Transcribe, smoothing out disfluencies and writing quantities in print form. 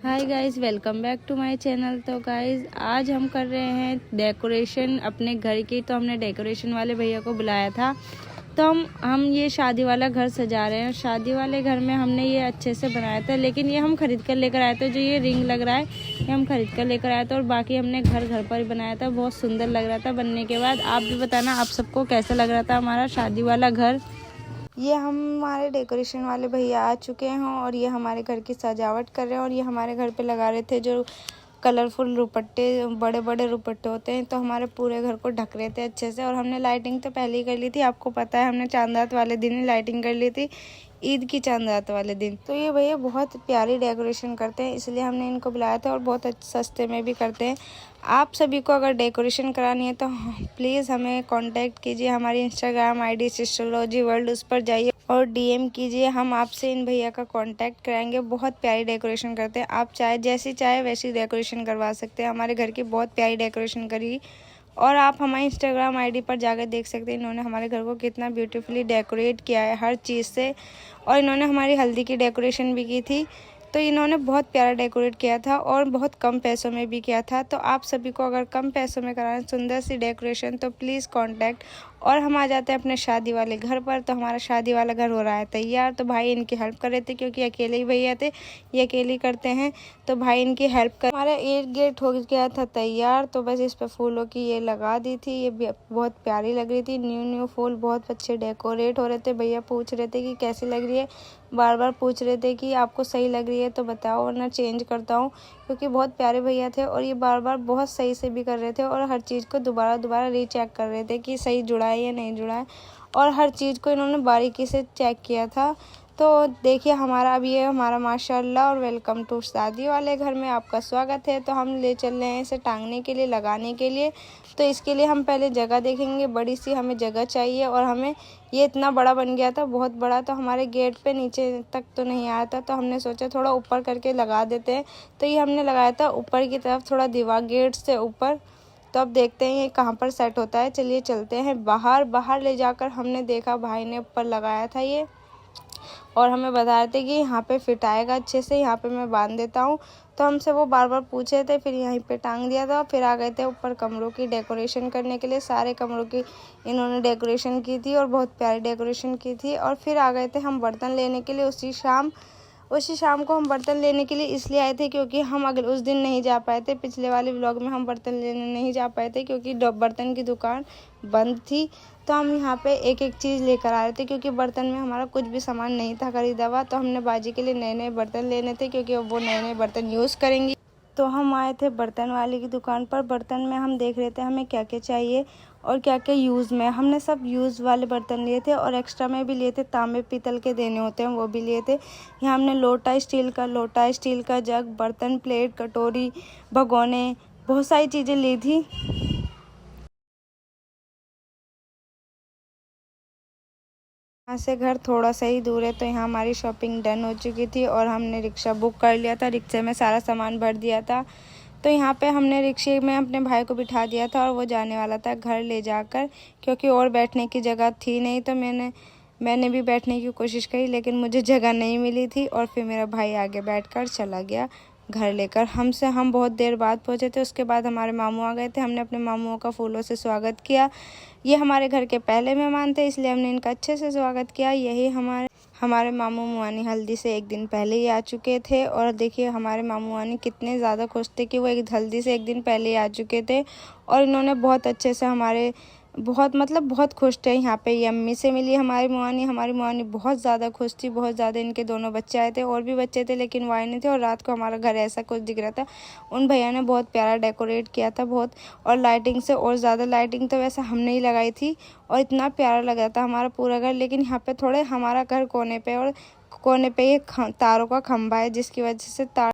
Hi guys, welcome back to my channel. तो guys आज हम कर रहे हैं डेकोरेशन अपने घर की। तो हमने डेकोरेशन वाले भैया को बुलाया था। तो हम ये शादी वाला घर सजा रहे हैं। शादी वाले घर में हमने ये अच्छे से बनाया था, लेकिन ये हम खरीद कर लेकर आए थे। जो ये रिंग लग रहा है ये हम खरीद कर लेकर आए थे, और बाकी हमने घर पर ही बनाया था। बहुत सुंदर लग रहा था बनने के बाद। आप भी बताना आप सबको कैसा लग रहा था हमारा शादी वाला घर। ये हमारे डेकोरेशन वाले भैया आ चुके हैं और ये हमारे घर की सजावट कर रहे हैं। और ये हमारे घर पे लगा रहे थे जो कलरफुल दुपट्टे, बड़े बड़े दुपट्टे होते हैं। तो हमारे पूरे घर को ढक रहे थे अच्छे से। और हमने लाइटिंग तो पहले ही कर ली थी, आपको पता है हमने चांद रात वाले दिन ही लाइटिंग कर ली थी, ईद की चांद रात वाले दिन। तो ये भैया बहुत प्यारी डेकोरेशन करते हैं, इसलिए हमने इनको बुलाया था। और बहुत सस्ते में भी करते हैं। आप सभी को अगर डेकोरेशन करानी है तो प्लीज़ हमें कांटेक्ट कीजिए। हमारी इंस्टाग्राम आईडी सिस्टरलॉजी वर्ल्ड, उस पर जाइए और डीएम कीजिए। हम आपसे इन भैया का कांटेक्ट कराएंगे। बहुत प्यारी डेकोरेशन करते हैं। आप जैसी चाहे वैसी डेकोरेशन करवा सकते हैं। हमारे घर की बहुत प्यारी डेकोरेशन करी। और आप हमारे इंस्टाग्राम आईडी पर जाकर देख सकते हैं इन्होंने हमारे घर को कितना ब्यूटीफुली डेकोरेट किया है हर चीज़ से। और इन्होंने हमारी हल्दी की डेकोरेशन भी की थी। तो इन्होंने बहुत प्यारा डेकोरेट किया था और बहुत कम पैसों में भी किया था। तो आप सभी को अगर कम पैसों में कराना सुंदर सी डेकोरेशन तो प्लीज़ कांटेक्ट। और हम आ जाते हैं अपने शादी वाले घर पर। तो हमारा शादी वाला घर हो रहा है तैयार। तो भाई इनकी हेल्प कर रहे थे, क्योंकि अकेले ही भैया थे, ये अकेले ही करते हैं। तो भाई इनकी हेल्प कर। हमारा एक गेट हो गया था तैयार। तो बस इस पर फूलों की ये लगा दी थी। ये बहुत प्यारी लग रही थी। न्यू फूल बहुत अच्छे डेकोरेट हो रहे थे। भैया पूछ रहे थे कि कैसी लग रही है, बार बार पूछ रहे थे कि आपको सही लग रही है तो बताओ वरना चेंज करता हूँ, क्योंकि बहुत प्यारे भैया थे। और ये बार बार बहुत सही से भी कर रहे थे और हर चीज़ को दोबारा रीचेक कर रहे थे कि सही जुड़ा है या नहीं जुड़ा है। और हर चीज़ को इन्होंने बारीकी से चेक किया था। तो देखिए हमारा अब ये हमारा माशाल्लाह और वेलकम टू शादी वाले घर में आपका स्वागत है। तो हम ले चल रहे हैं इसे टांगने के लिए, लगाने के लिए। तो इसके लिए हम पहले जगह देखेंगे, बड़ी सी हमें जगह चाहिए। और हमें ये इतना बड़ा बन गया था, बहुत बड़ा। तो हमारे गेट पे नीचे तक तो नहीं आया था, तो हमने सोचा थोड़ा ऊपर करके लगा देते हैं। तो ये हमने लगाया था ऊपर की तरफ, थोड़ा दीवार गेट से ऊपर। तो अब देखते हैं ये कहाँ पर सेट होता है। चलिए चलते हैं बाहर ले जाकर हमने देखा भाई ने ऊपर लगाया था ये, और हमें बता रहे थे कि यहाँ पे फिट आएगा अच्छे से, यहाँ पे मैं बांध देता हूँ। तो हमसे वो बार बार पूछे थे, फिर यहीं पे टांग दिया था। फिर आ गए थे ऊपर कमरों की डेकोरेशन करने के लिए। सारे कमरों की इन्होंने डेकोरेशन की थी और बहुत प्यारी डेकोरेशन की थी। और फिर आ गए थे हम बर्तन लेने के लिए। उसी शाम को हम बर्तन लेने के लिए इसलिए आए थे क्योंकि हम अगले उस दिन नहीं जा पाए थे। पिछले वाले व्लॉग में हम बर्तन लेने नहीं जा पाए थे क्योंकि बर्तन की दुकान बंद थी। तो हम यहाँ पे एक एक चीज़ लेकर आ रहे थे, क्योंकि बर्तन में हमारा कुछ भी सामान नहीं था खरीदा हुआ। तो हमने बाजी के लिए नए बर्तन लेने थे, क्योंकि वो नए बर्तन यूज़ करेंगी। तो हम आए थे बर्तन वाले की दुकान पर। बर्तन में हम देख रहे थे हमें क्या क्या चाहिए और क्या क्या यूज़ में। हमने सब यूज़ वाले बर्तन लिए थे और एक्स्ट्रा में भी लिए थे, तांबे पीतल के देने होते हैं वो भी लिए थे। यहाँ हमने लोटा स्टील का जग, बर्तन, प्लेट, कटोरी, भगोने, बहुत सारी चीज़ें ली थी। यहाँ से घर थोड़ा सा ही दूर है। तो यहाँ हमारी शॉपिंग डन हो चुकी थी और हमने रिक्शा बुक कर लिया था। रिक्शे में सारा सामान भर दिया था। तो यहाँ पे हमने रिक्शे में अपने भाई को बिठा दिया था और वो जाने वाला था घर ले जाकर, क्योंकि और बैठने की जगह थी नहीं। तो मैंने भी बैठने की कोशिश करी, लेकिन मुझे जगह नहीं मिली थी। और फिर मेरा भाई आगे बैठकर चला गया घर लेकर। हम बहुत देर बाद पहुँचे थे। उसके बाद हमारे मामू आ गए थे। हमने अपने मामुओं का फूलों से स्वागत किया। ये हमारे घर के पहले मेहमान थे, इसलिए हमने इनका अच्छे से स्वागत किया। यही हमारे मामू मुआनी हल्दी से एक दिन पहले ही आ चुके थे। और देखिए हमारे मामू मुआनी कितने ज़्यादा खुश थे कि वो हल्दी से एक दिन पहले ही आ चुके थे। और इन्होंने बहुत अच्छे से बहुत खुश थे। यहाँ पे ये अम्मी से मिली हमारी मुआनी बहुत ज़्यादा खुश थी, बहुत ज़्यादा। इनके दोनों बच्चे आए थे, और भी बच्चे थे लेकिन वो आए नहीं थे। और रात को हमारा घर ऐसा कुछ दिख रहा था। उन भैया ने बहुत प्यारा डेकोरेट किया था, बहुत। और लाइटिंग से और ज़्यादा लाइटिंग तो वैसे हमने ही लगाई थी, और इतना प्यारा लग रहा था हमारा पूरा घर। लेकिन यहाँ पे थोड़े हमारा घर कोने पे, और कोने पे ये तारों का खंभा है, जिसकी वजह से तार